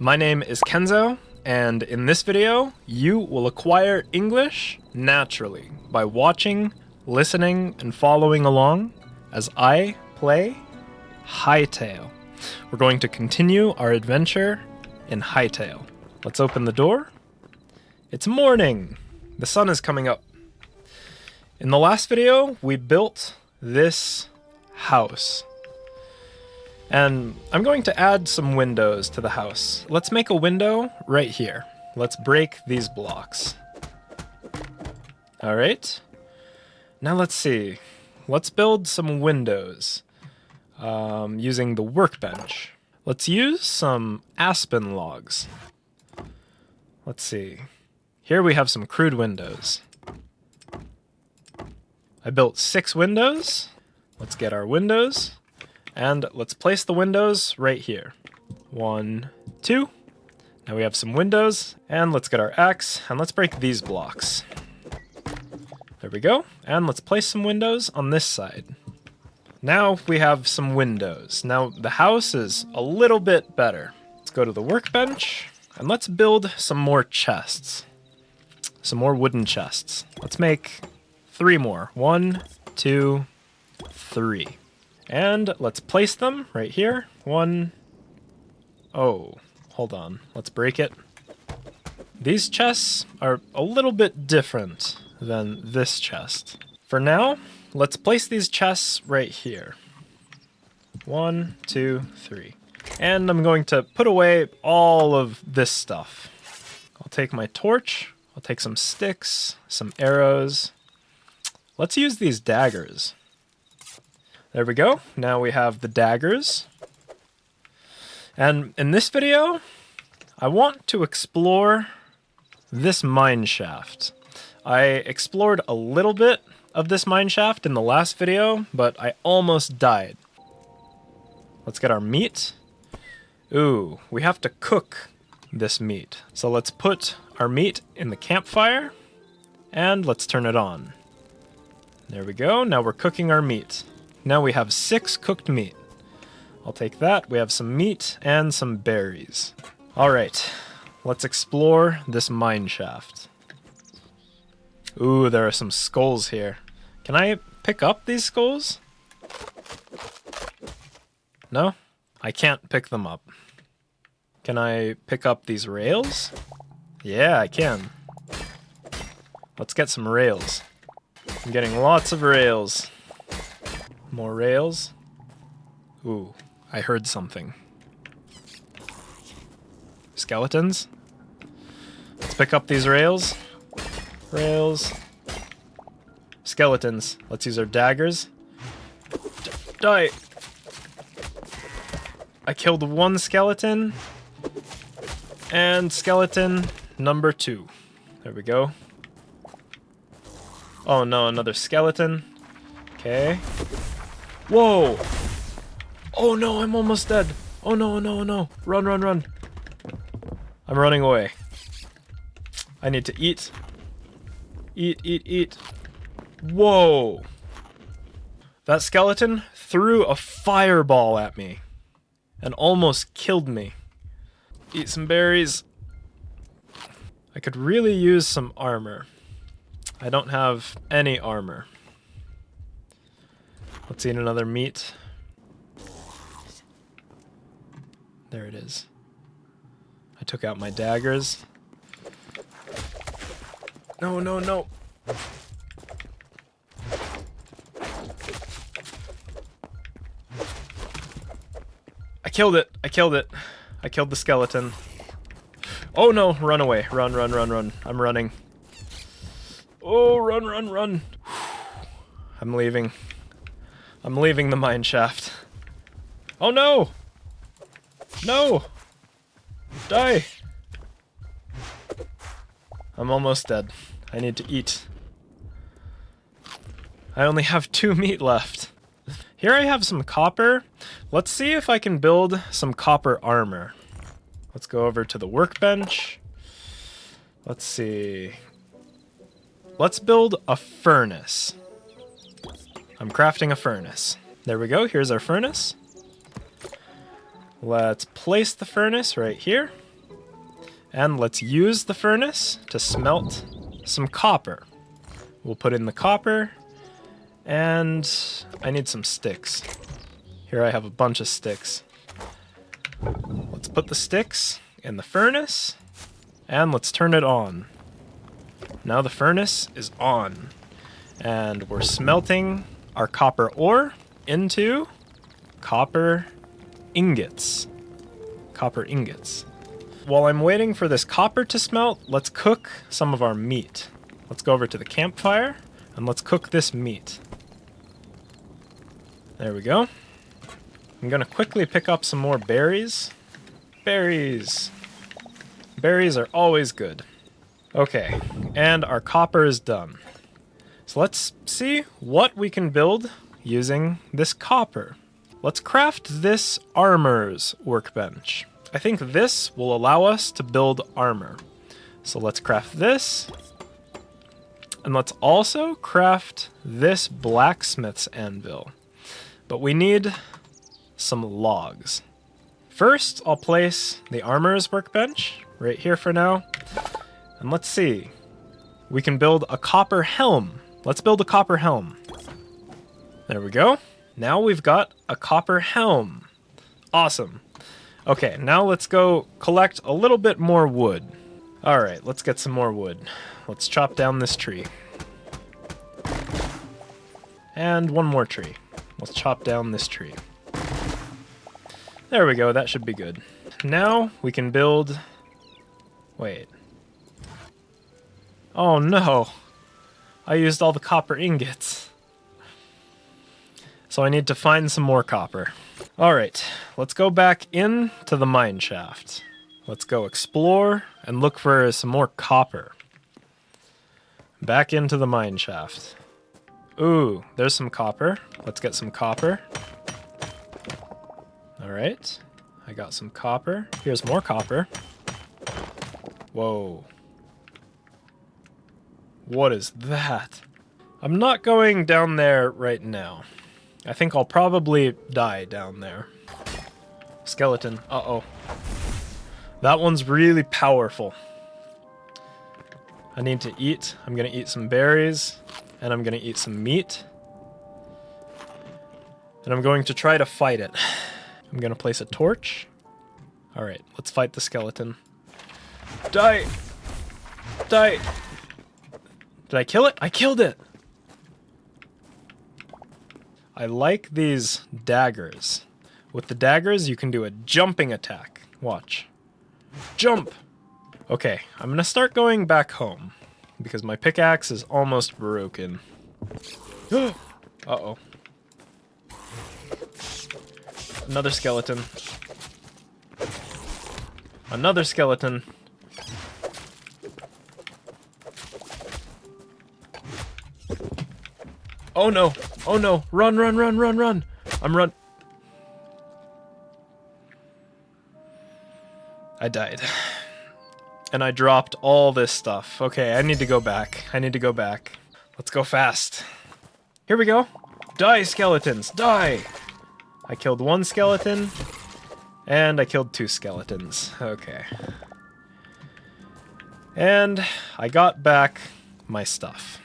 My name is Kenzo, and in this video, you will acquire English naturally by watching, listening, and following along as I play Hytale. We're going to continue our adventure in Hytale. Let's open the door. It's morning. The sun is coming up. In the last video, we built this house. And I'm going to add some windows to the house. Let's make a window right here. Let's break these blocks. All right. Now let's see. Let's build some windows using the workbench. Let's use some aspen logs. Let's see. Here we have some crude windows. I built 6 windows. Let's get our windows. And let's place the windows right here. 1, 2. Now we have some windows. And let's get our axe. And let's break these blocks. There we go. And let's place some windows on this side. Now we have some windows. Now the house is a little bit better. Let's go to the workbench. And let's build some more chests. Some more wooden chests. Let's make 3 more. 1, 2, 3. And let's place them right here. 1. Oh, hold on. Let's break it. These chests are a little bit different than this chest. For now, let's place these chests right here. 1, 2, 3. And I'm going to put away all of this stuff. I'll take my torch. I'll take some sticks, some arrows. Let's use these daggers. There we go. Now we have the daggers. And in this video, I want to explore this mine shaft. I explored a little bit of this mine shaft in the last video, but I almost died. Let's get our meat. Ooh, we have to cook this meat. So let's put our meat in the campfire, and let's turn it on. There we go. Now we're cooking our meat. Now we have 6 cooked meat. I'll take that. We have some meat and some berries. All right, let's explore this mine shaft. Ooh, there are some skulls here. Can I pick up these skulls? No, I can't pick them up. Can I pick up these rails? Yeah, I can. Let's get some rails. I'm getting lots of rails. More rails. Ooh, I heard something. Skeletons. Let's pick up these rails. Rails. Skeletons. Let's use our daggers. Die! I killed 1 skeleton. And skeleton number 2. There we go. Oh no, another skeleton. Okay. Whoa! Oh no, I'm almost dead. Oh no, no, no. Run, run, run. I'm running away. I need to eat. Eat, eat, eat. Whoa! That skeleton threw a fireball at me and almost killed me. Eat some berries. I could really use some armor. I don't have any armor. Let's eat another meat. There it is. I took out my daggers. No, no, no. I killed it. I killed it. I killed the skeleton. Oh no, run away. Run, run, run, run. I'm running. Oh, run, run, run. I'm leaving. I'm leaving the mine shaft. Oh no! No! Die! I'm almost dead. I need to eat. I only have 2 meat left. Here I have some copper. Let's see if I can build some copper armor. Let's go over to the workbench. Let's see. Let's build a furnace. I'm crafting a furnace. There we go, here's our furnace. Let's place the furnace right here. And let's use the furnace to smelt some copper. We'll put in the copper, and I need some sticks. Here I have a bunch of sticks. Let's put the sticks in the furnace, and let's turn it on. Now the furnace is on, and we're smelting our copper ore into copper ingots. Copper ingots. While I'm waiting for this copper to smelt, let's cook some of our meat. Let's go over to the campfire, and let's cook this meat. There we go. I'm gonna quickly pick up some more berries. Berries! Berries are always good. Okay, and our copper is done. So let's see what we can build using this copper. Let's craft this armor's workbench. I think this will allow us to build armor. So let's craft this. And let's also craft this blacksmith's anvil. But we need some logs. First, I'll place the armor's workbench right here for now. And let's see. We can build a copper helm. Let's build a copper helm. There we go. Now we've got a copper helm. Awesome. Okay, now let's go collect a little bit more wood. Alright, let's get some more wood. Let's chop down this tree. And one more tree. Let's chop down this tree. There we go, that should be good. Now we can build... Wait. Oh no! I used all the copper ingots. So I need to find some more copper. Alright, let's go back into the mine shaft. Let's go explore and look for some more copper. Back into the mine shaft. Ooh, there's some copper. Let's get some copper. Alright, I got some copper. Here's more copper. Whoa. What is that? I'm not going down there right now. I think I'll probably die down there. Skeleton. Uh-oh. That one's really powerful. I need to eat. I'm gonna eat some berries, and I'm gonna eat some meat. And I'm going to try to fight it. I'm gonna place a torch. Alright, let's fight the skeleton. Die! Die! Did I kill it? I killed it! I like these daggers. With the daggers, you can do a jumping attack. Watch. Jump! Okay, I'm gonna start going back home, because my pickaxe is almost broken. Uh-oh. Another skeleton. Another skeleton. Oh no! Oh no! Run, run, run, run, run! I'm I died. And I dropped all this stuff. Okay, I need to go back. I need to go back. Let's go fast. Here we go. Die, skeletons! Die! I killed one skeleton, and I killed two skeletons. Okay. And I got back my stuff.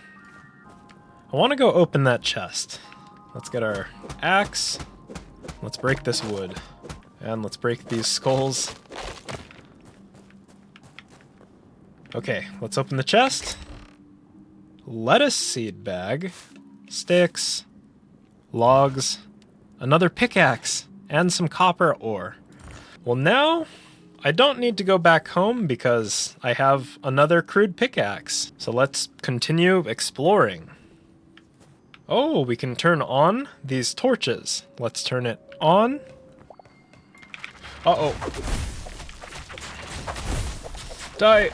I want to go open that chest. Let's get our axe. Let's break this wood. And let's break these skulls. Okay, let's open the chest. Lettuce seed bag. Sticks. Logs. Another pickaxe. And some copper ore. Well, now I don't need to go back home because I have another crude pickaxe. So let's continue exploring. Oh, we can turn on these torches. Let's turn it on. Uh-oh. Die!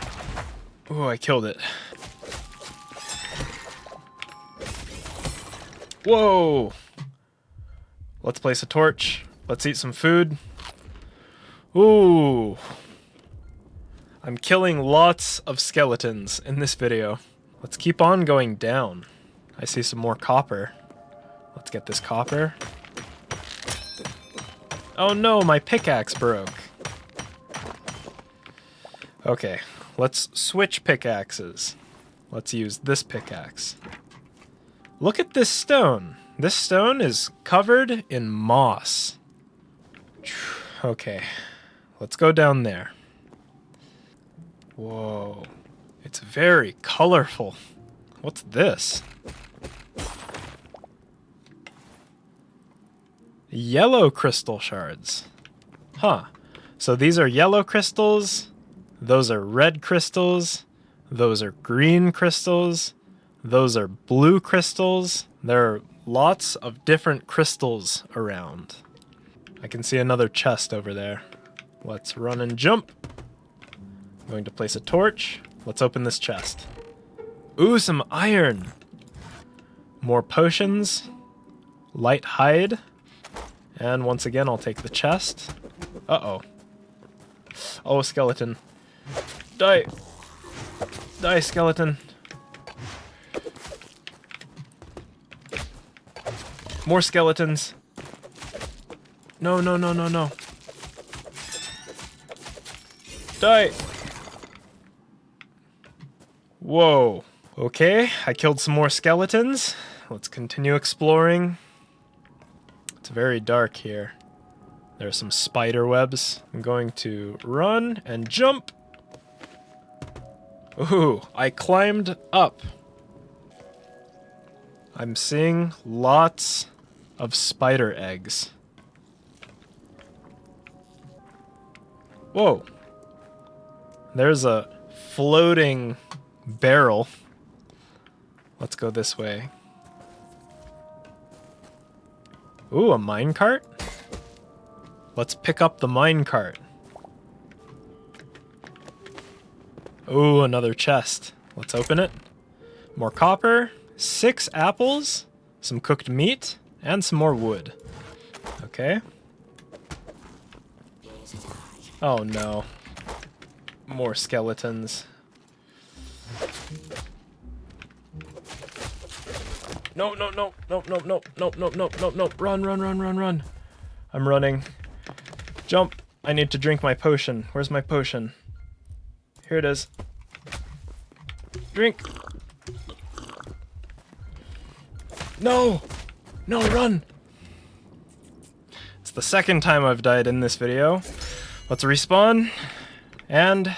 Ooh, I killed it. Whoa! Let's place a torch. Let's eat some food. Ooh. I'm killing lots of skeletons in this video. Let's keep on going down. I see some more copper. Let's get this copper. Oh no, my pickaxe broke. Okay, let's switch pickaxes. Let's use this pickaxe. Look at this stone. This stone is covered in moss. Okay, let's go down there. Whoa, it's very colorful. What's this? Yellow crystal shards. Huh. So these are yellow crystals, those are red crystals, those are green crystals, those are blue crystals. There are lots of different crystals around. I can see another chest over there. Let's run and jump. I'm going to place a torch. Let's open this chest. Ooh, some iron. More potions. Light hide. And once again, I'll take the chest. Uh-oh. Oh, skeleton. Die. Die, skeleton. More skeletons. No, no, no, no, no. Die. Whoa. Okay, I killed some more skeletons. Let's continue exploring. It's very dark here. There are some spider webs. I'm going to run and jump. Ooh, I climbed up. I'm seeing lots of spider eggs. Whoa. There's a floating barrel. Let's go this way. Ooh, a minecart? Let's pick up the minecart. Ooh, another chest. Let's open it. More copper, 6 apples, some cooked meat, and some more wood. Okay. Oh no. More skeletons. No, no, no, no, no, no, no, no, no, no, no. Run, run, run, run, run. I'm running. Jump. I need to drink my potion. Where's my potion? Here it is. Drink. No! No, run! It's the second time I've died in this video. Let's respawn. And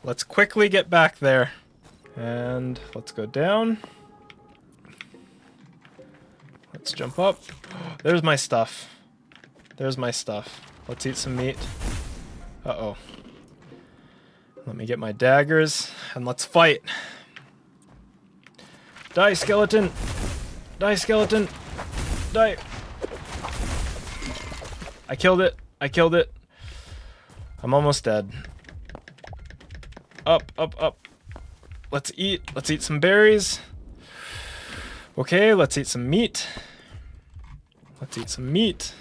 let's quickly get back there. And let's go down. Let's jump up. There's my stuff. There's my stuff. Let's eat some meat. Uh-oh. Let me get my daggers, and let's fight. Die, skeleton! Die, skeleton! Die! I killed it. I killed it. I'm almost dead. Up, up, up. Let's eat. Let's eat some berries. Okay, let's eat some meat. Let's eat some meat.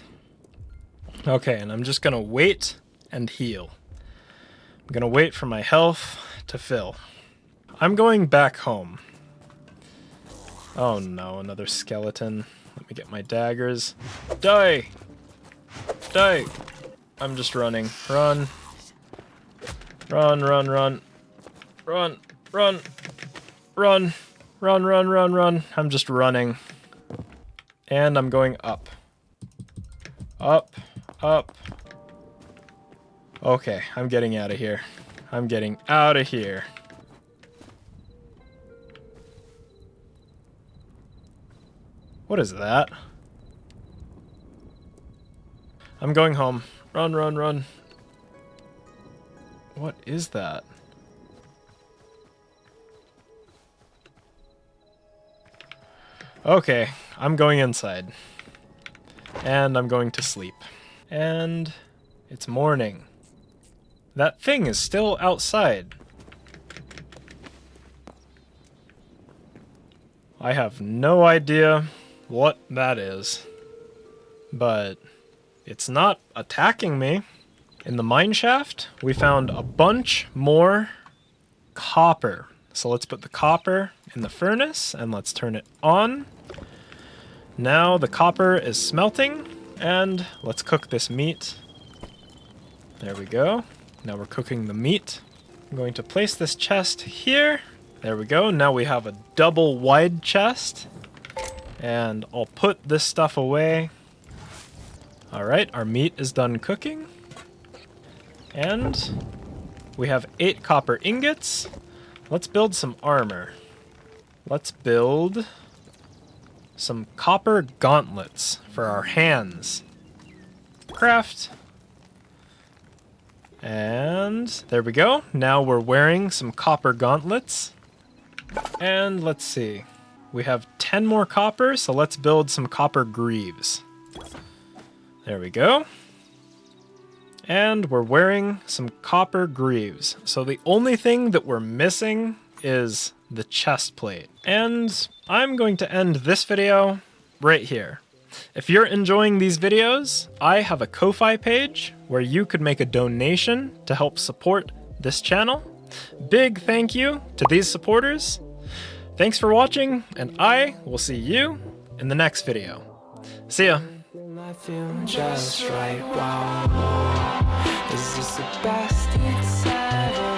Okay, and I'm just gonna wait and heal. I'm gonna wait for my health to fill. I'm going back home. Oh no, another skeleton. Let me get my daggers. Die! Die! I'm just running. Run. Run, run, run. Run, run, run, run, run, run, run. I'm just running. And I'm going up. Up, up. Okay, I'm getting out of here. I'm getting out of here. What is that? I'm going home. Run, run, run. What is that? Okay, I'm going inside. And I'm going to sleep. And it's morning. That thing is still outside. I have no idea what that is. But it's not attacking me. In the mine shaft, we found a bunch more copper. So let's put the copper in the furnace and let's turn it on. Now the copper is smelting and let's cook this meat. There we go. Now we're cooking the meat. I'm going to place this chest here. There we go. Now we have a double wide chest. And I'll put this stuff away. Alright, our meat is done cooking. And we have 8 copper ingots. Let's build some armor. Let's build some copper gauntlets for our hands. Craft. And there we go. Now we're wearing some copper gauntlets. And let's see. We have 10 more copper, so let's build some copper greaves. There we go. And we're wearing some copper greaves. So the only thing that we're missing is the chest plate. And I'm going to end this video right here. If you're enjoying these videos, I have a Ko-Fi page where you could make a donation to help support this channel. Big thank you to these supporters. Thanks for watching, and I will see you in the next video. See ya. I feel just right. Wow, is this the best it's ever